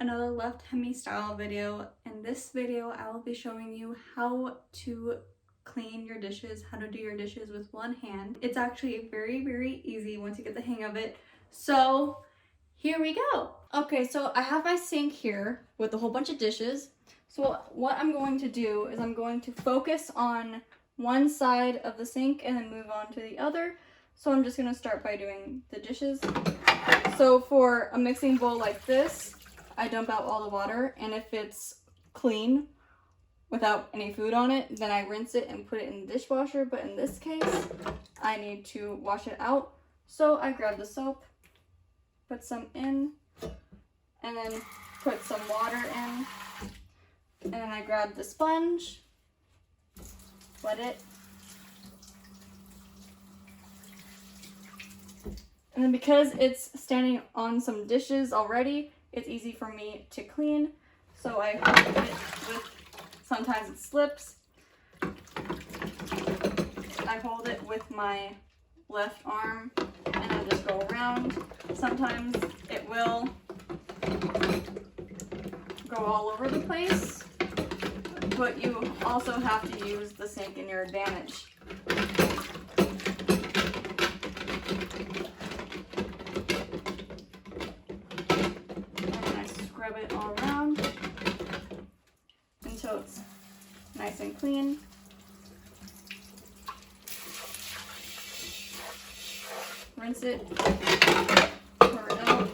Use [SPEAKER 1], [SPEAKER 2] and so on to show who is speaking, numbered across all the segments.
[SPEAKER 1] another left Hemi style video. In this video, I will be showing you how to clean your dishes, how to do your dishes with one hand. It's actually very easy once you get the hang of it. So here we go. Okay, so I have my sink here with a whole bunch of dishes. So what I'm going to do is I'm going to focus on one side of the sink and then move on to the other. So I'm just going to start by doing the dishes. So for a mixing bowl like this, I dump out all the water, and if it's clean without any food on it, then I rinse it and put it in the dishwasher. But in this case, I need to wash it out. So I grab the soap, put some in, and then put some water in. And then I grab the sponge, wet it. And then because it's standing on some dishes already, it's easy for me to clean. So I hold it with, sometimes it slips. I hold it with my left arm and then just go around. Sometimes it will go all over the place, but you also have to use the sink in your advantage. Scrub it all around until it's nice and clean. Rinse it, pour it out.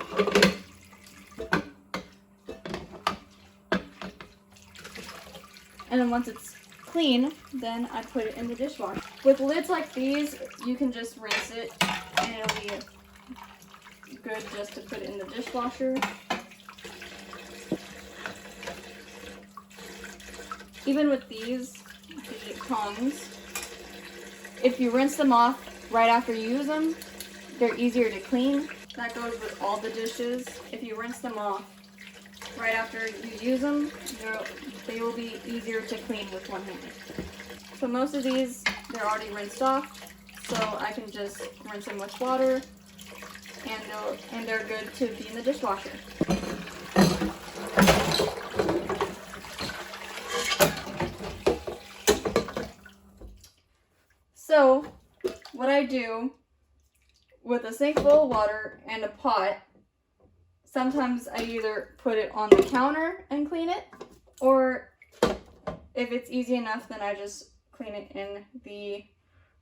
[SPEAKER 1] And then once it's clean, then I put it in the dishwasher. With lids like these, you can just rinse it and it'll be good just to put it in the dishwasher. Even with these tongs, if you rinse them off right after you use them, they're easier to clean. That goes with all the dishes. If you rinse them off right after you use them, they will be easier to clean with one hand. So most of these, they're already rinsed off, so I can just rinse them with water, and they're good to be in the dishwasher. So what I do with a sink full of water and a pot, sometimes I either put it on the counter and clean it, or if it's easy enough, then I just clean it in the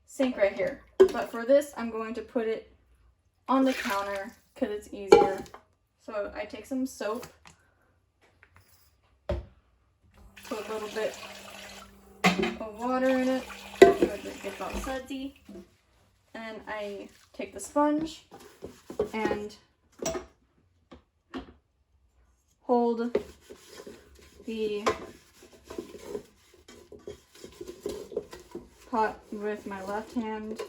[SPEAKER 1] sink right here. But for this, I'm going to put it on the counter because it's easier. So I take some soap, put a little bit of water in it, so it gets all sudsy, and I take the sponge and hold the pot with my left hand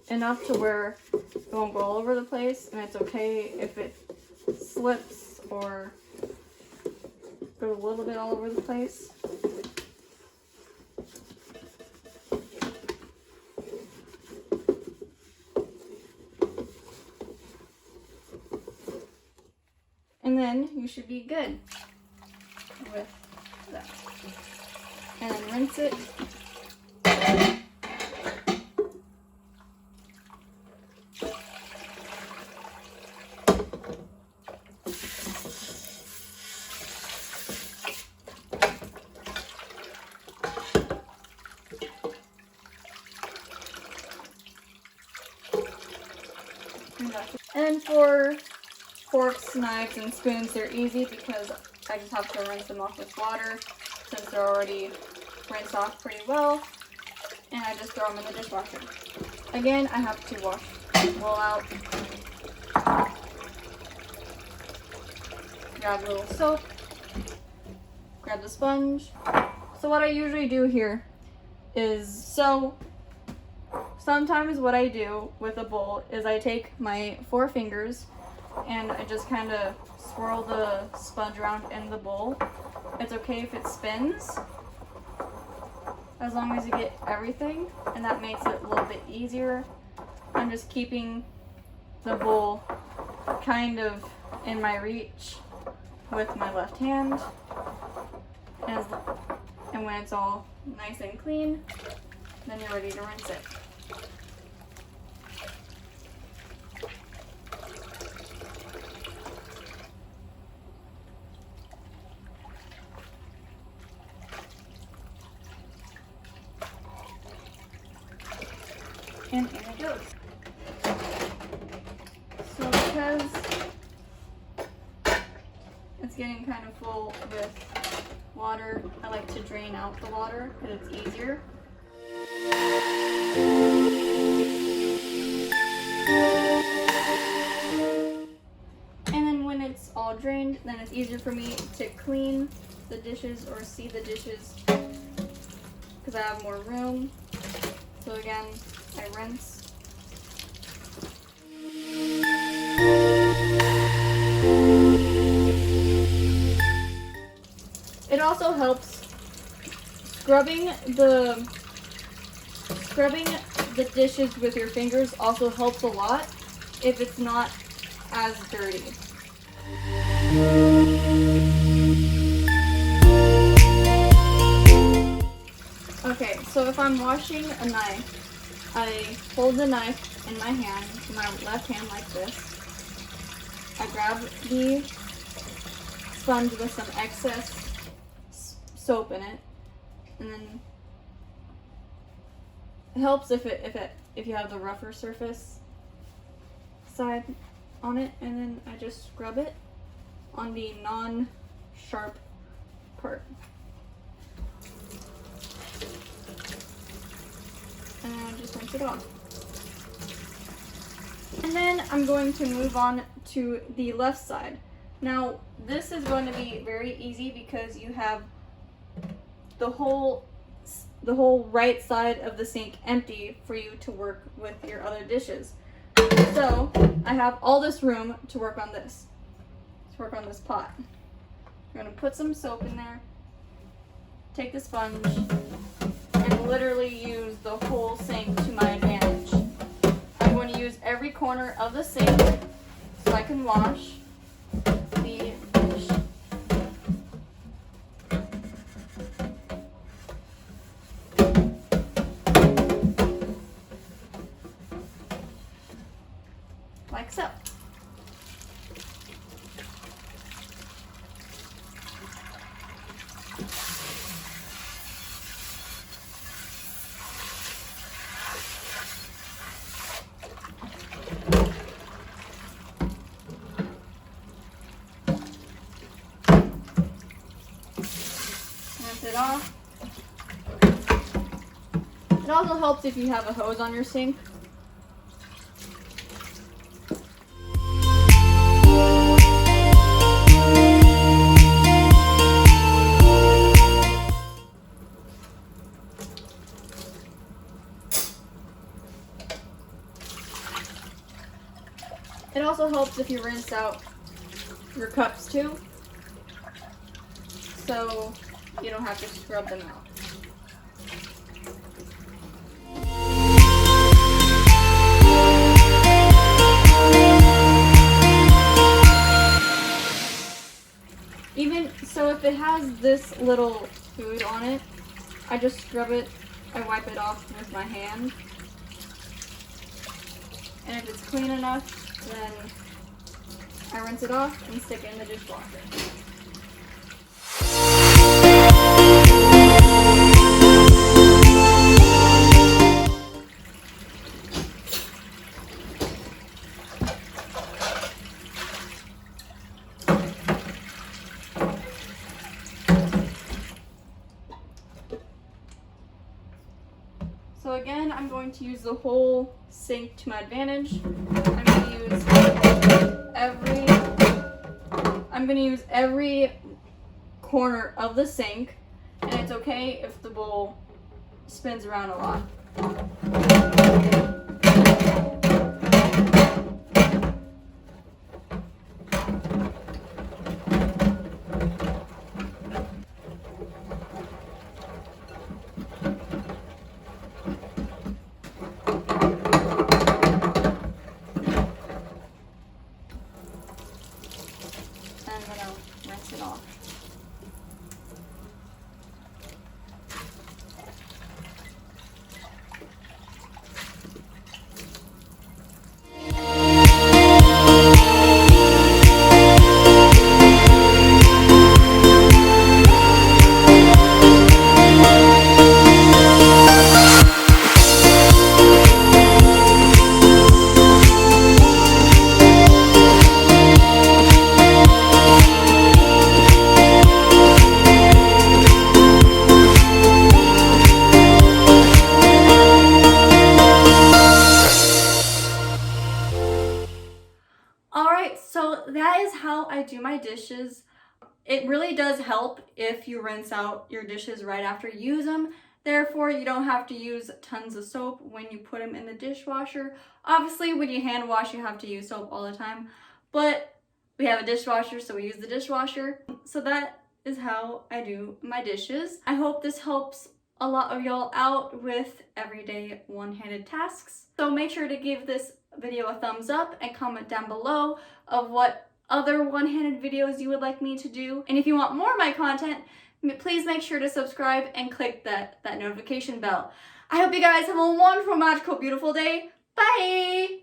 [SPEAKER 1] enough to where it won't go all over the place, and it's okay if it slips or goes a little bit all over the place. And then you should be good with that. And then rinse it. And for forks, knives, and spoons, they're easy because I just have to rinse them off with water since they're already rinsed off pretty well, and I just throw them in the dishwasher. Again, I have to wash the bowl out, grab a little soap, grab the sponge. So what I usually do here is, sometimes what I do with a bowl is I take my 4 fingers and I just kind of swirl the sponge around in the bowl. It's okay if it spins, as long as you get everything, and that makes it a little bit easier. I'm just keeping the bowl kind of in my reach, with my left hand. And when it's all nice and clean, then you're ready to rinse it. And in it goes. So because it's getting kind of full with water, I like to drain out the water because it's easier. And then when it's all drained, then it's easier for me to clean the dishes or see the dishes because I have more room. So again, I rinse. It also helps scrubbing the dishes with your fingers also helps a lot if it's not as dirty. Okay, so if I'm washing a knife, I hold the knife in my hand, my left hand like this. I grab the sponge with some excess soap in it, and then it helps if you have the rougher surface side on it, and then I just scrub it on the non-sharp part. And then I just rinse it off. And then I'm going to move on to the left side. Now, this is going to be very easy because you have the whole right side of the sink empty for you to work with your other dishes. So I have all this room to work on this. Let's work on this pot. I'm going to put some soap in there, take the sponge, and literally use the whole sink to my advantage. I'm going to use every corner of the sink so I can wash the dish. Like so. Rinse it off. It also helps if you have a hose on your sink. It also helps if you rinse out your cups too, so you don't have to scrub them out. Even so, if it has this little food on it, I just scrub it, I wipe it off with my hand. And if it's clean enough, then I rinse it off and stick it in the dishwasher. So again, I'm going to use the whole sink to my advantage. I'm going to use every corner of the sink, and it's okay if the bowl spins around a lot. rinse it off. Alright, so that is how I do my dishes. It really does help if you rinse out your dishes right after you use them. Therefore, you don't have to use tons of soap when you put them in the dishwasher. Obviously, when you hand wash, you have to use soap all the time. But we have a dishwasher, so we use the dishwasher. So that is how I do my dishes. I hope this helps a lot of y'all out with everyday one-handed tasks. So make sure to give this video a thumbs up and comment down below of what other one-handed videos you would like me to do. And if you want more of my content, please make sure to subscribe and click that notification bell. I hope you guys have a wonderful, magical, beautiful day. Bye!